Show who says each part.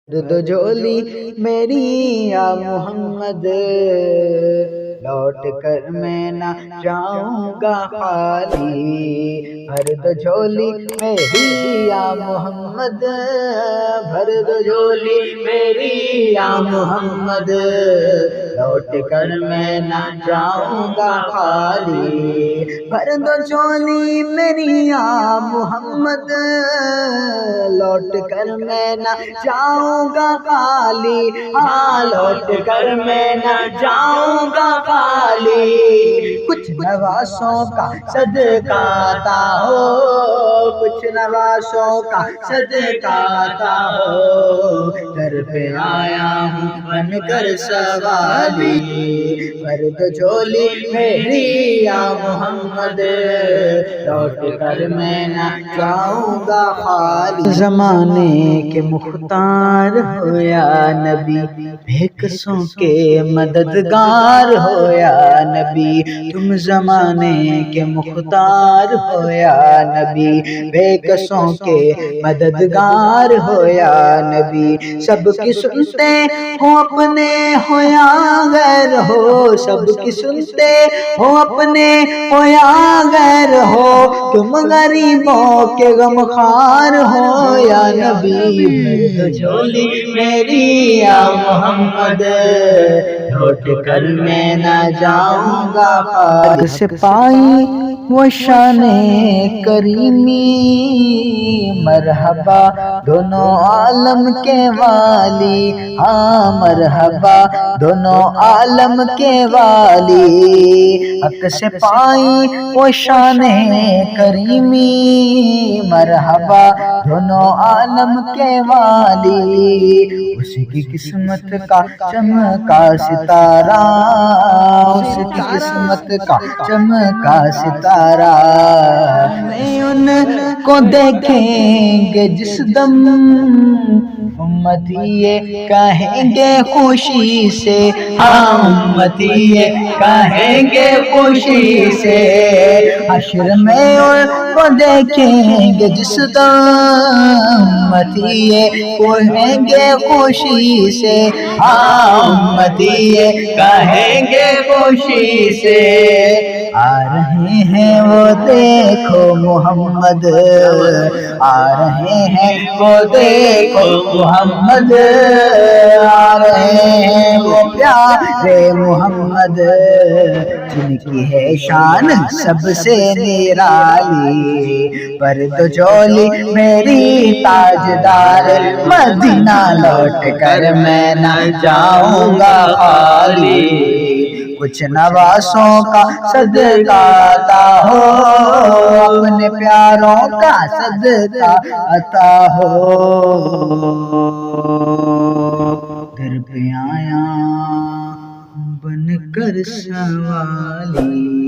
Speaker 1: دو جولی میری یا محمد، لوٹ کر میں نہ جاؤں گا خالی۔ بھر دو جھولی میری یا محمد، بھر دو جھولی میری یا محمد، لوٹ کر میں نہ جاؤں گا خالی۔ بھر دو جھولی میری یا محمد، لوٹ کر میں نہ جاؤں گا خالی، ہاں لوٹ کر میں نہ جاؤں گا خالی۔ کچھ نواسوں کا صدقہ عطا ہو، کچھ نواسوں کا صدقہ عطا ہو، در پہ آیا ہوں بن کر سوالی۔ بھر دو جھولی میری یا محمد، لوٹ کر میں نہ جاؤں گا خالی۔ زمانے کے مختار ہو یا نبی، بے کسوں کے مددگار ہو یا نبی، تم زمانے کے مختار ہو یا نبی، بے کسوں کے مددگار ہو یا نبی۔ سب کی سنتے ہو اپنے ہو یا غیر ہو، سب کی سنتے ہو اپنے ہو یا غیر ہو، تم غریبوں کے غمخوار ہو یا نبی۔ بھر دو جھولی میری یا محمد، لوٹ کر میں نہ جاؤں گا خالی۔ سے پائی وہ شان کریمی، مرحبا دونوں عالم کے والی، ہاں مرحبا دونوں عالم کے والی۔ حق سے پائی وہ شان کریمی، مرحبا دونوں عالم کے والی۔ اسی کی قسمت کا چمکا ستارہ، اس کی قسمت کا چمکا ستارہ، میں ان کو دیکھیں گے جس دم، امتی یہ کہیں گے خوشی سے، ہاں امتی یہ کہیں گے خوشی سے۔ حشر میں ان کو دیکھیں گے جس دم، امتی یہ کہیں گے خوشی سے، ہاں امتی یہ کہیں گے خوشی سے۔ آ رہے ہیں وہ دیکھو محمد، آ رہے ہیں وہ دیکھو محمد، آ رہے ہیں وہ پیارے محمد، جن کی ہے شان سب سے نرالی۔ بھر دو جھولی میری تاجدار مدینہ، لوٹ کر میں نہ جاؤں گا خالی۔ کچھ نواسوں کا صدقہ عطا ہو، اپنے پیاروں کا صدقہ عطا ہو، در پہ آیا بن کر سوالی۔